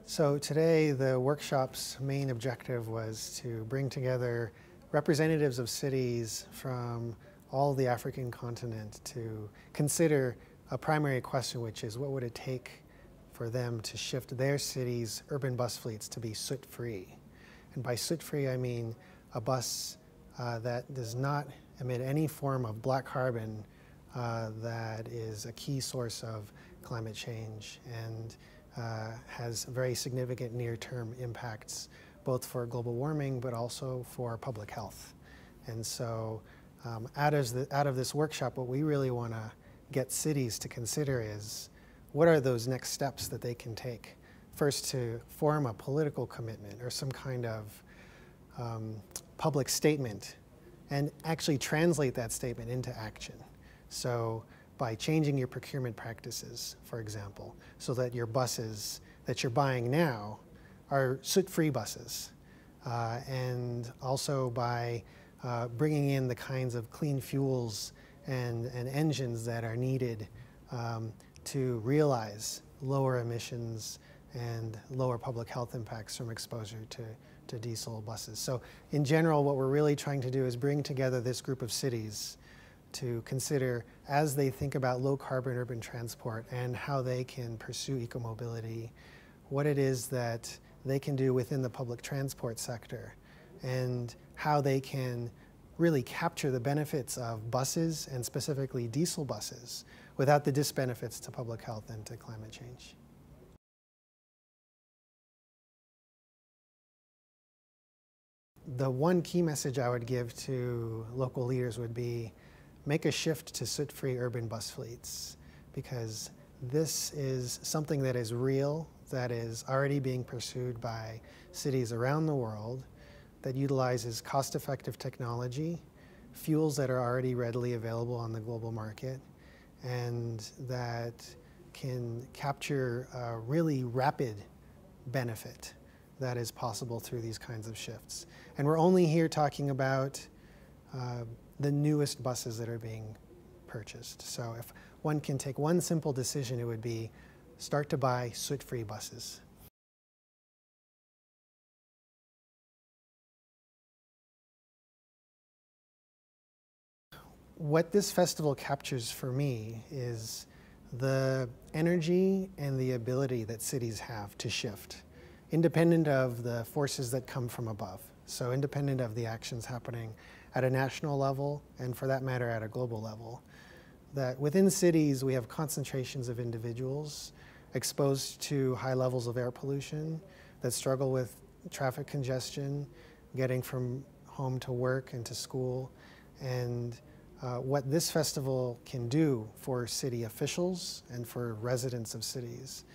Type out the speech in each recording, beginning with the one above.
So today the workshop's main objective was to bring together representatives of cities from all the African continent to consider a primary question, which is what would it take for them to shift their cities' urban bus fleets to be soot-free. And by soot-free, I mean a bus that does not emit any form of black carbon that is a key source of climate change and has very significant near-term impacts, both for global warming but also for public health. And so out of this workshop, what we really want to get cities to consider is what are those next steps that they can take. First, to form a political commitment or some kind of public statement and actually translate that statement into action. So by changing your procurement practices, for example, so that your buses that you're buying now are soot-free buses. And also by bringing in the kinds of clean fuels and engines that are needed to realize lower emissions and lower public health impacts from exposure to diesel buses. So in general, what we're really trying to do is bring together this group of cities to consider, as they think about low carbon urban transport and how they can pursue eco-mobility, what it is that they can do within the public transport sector and how they can really capture the benefits of buses and specifically diesel buses without the disbenefits to public health and to climate change. The one key message I would give to local leaders would be make a shift to soot-free urban bus fleets, because this is something that is real, that is already being pursued by cities around the world, that utilizes cost-effective technology, fuels that are already readily available on the global market, and that can capture a really rapid benefit that is possible through these kinds of shifts. And we're only here talking about the newest buses that are being purchased. So if one can take one simple decision, it would be start to buy soot-free buses. What this festival captures for me is the energy and the ability that cities have to shift, independent of the forces that come from above. So independent of the actions happening at a national level, and for that matter at a global level. That within cities we have concentrations of individuals exposed to high levels of air pollution, that struggle with traffic congestion, getting from home to work and to school. And what this festival can do for city officials and for residents of cities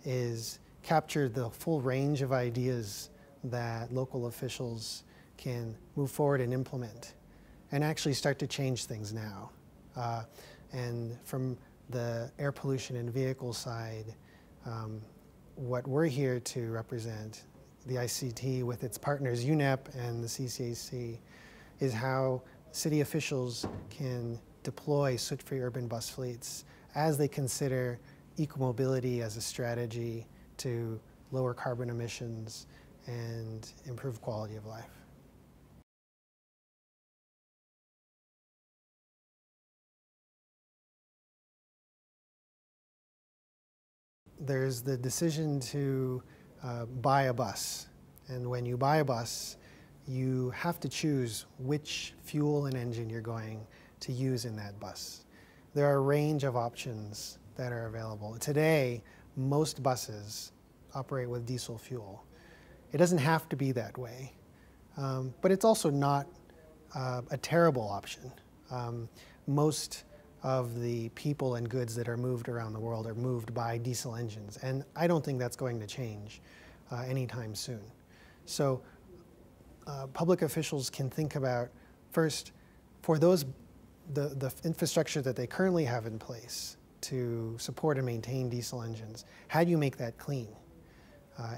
is capture the full range of ideas that local officials can move forward and implement and actually start to change things now. And from the air pollution and vehicle side, what we're here to represent, the ICCT with its partners UNEP and the CCAC, is how city officials can deploy soot-free urban bus fleets as they consider eco-mobility as a strategy to lower carbon emissions and improve quality of life. There's the decision to buy a bus. And when you buy a bus, you have to choose which fuel and engine you're going to use in that bus. There are a range of options that are available. Today, most buses operate with diesel fuel. It doesn't have to be that way, but it's also not a terrible option. Most of the people and goods that are moved around the world are moved by diesel engines, and I don't think that's going to change anytime soon. So public officials can think about, first, for those the infrastructure that they currently have in place to support and maintain diesel engines, how do you make that clean?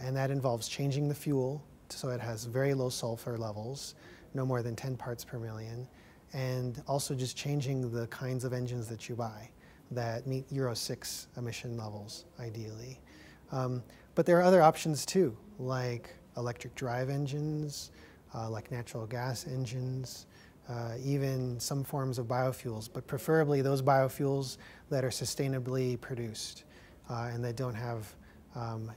And that involves changing the fuel so it has very low sulfur levels, no more than 10 parts per million, and also just changing the kinds of engines that you buy that meet Euro 6 emission levels, ideally. But there are other options too, like electric drive engines, like natural gas engines, even some forms of biofuels, but preferably those biofuels that are sustainably produced and that don't have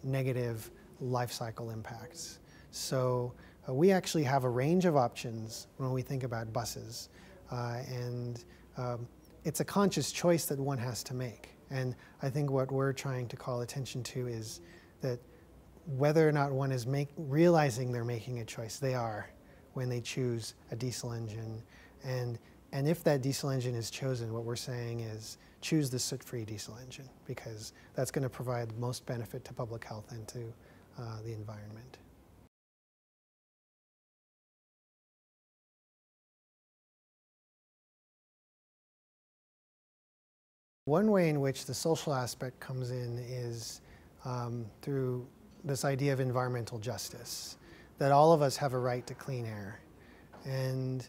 negative life cycle impacts. So we actually have a range of options when we think about buses, and it's a conscious choice that one has to make. And I think what we're trying to call attention to is that whether or not one is realizing they're making a choice, they are, when they choose a diesel engine. And if that diesel engine is chosen, what we're saying is choose the soot-free diesel engine, because that's going to provide the most benefit to public health and to the environment. One way in which the social aspect comes in is through this idea of environmental justice, that all of us have a right to clean air. And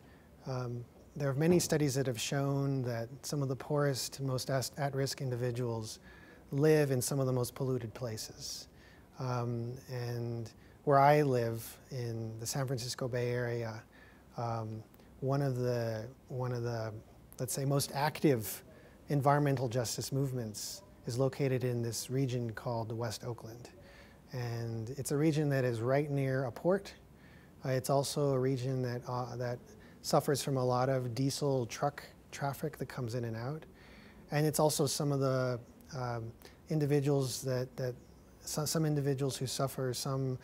there are many studies that have shown that some of the poorest, most at-risk individuals live in some of the most polluted places. And where I live, in the San Francisco Bay Area, one of the, let's say, most active environmental justice movements is located in this region called West Oakland. And it's a region that is right near a port. It's also a region that suffers from a lot of diesel truck traffic that comes in and out. And it's also some of the individuals some individuals who suffer some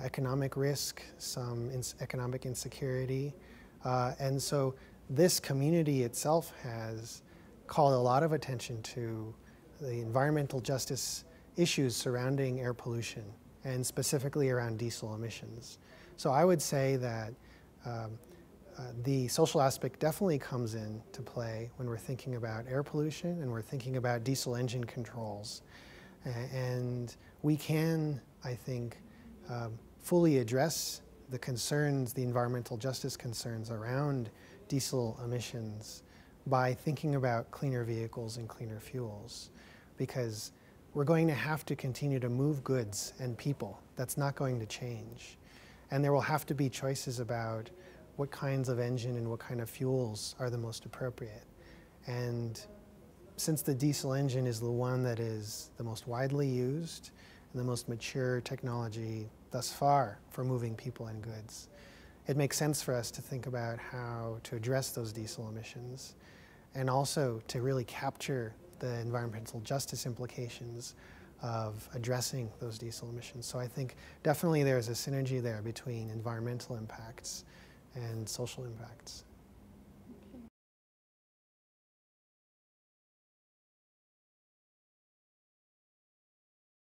economic risk, some economic insecurity. And so this community itself has called a lot of attention to the environmental justice issues surrounding air pollution, and specifically around diesel emissions. So I would say that the social aspect definitely comes into play when we're thinking about air pollution and we're thinking about diesel engine controls. And we can, I think, fully address the concerns, the environmental justice concerns around diesel emissions by thinking about cleaner vehicles and cleaner fuels, because we're going to have to continue to move goods and people. That's not going to change. And there will have to be choices about what kinds of engine and what kind of fuels are the most appropriate. And since the diesel engine is the one that is the most widely used and the most mature technology thus far for moving people and goods, it makes sense for us to think about how to address those diesel emissions, and also to really capture the environmental justice implications of addressing those diesel emissions. So I think definitely there's a synergy there between environmental impacts and social impacts.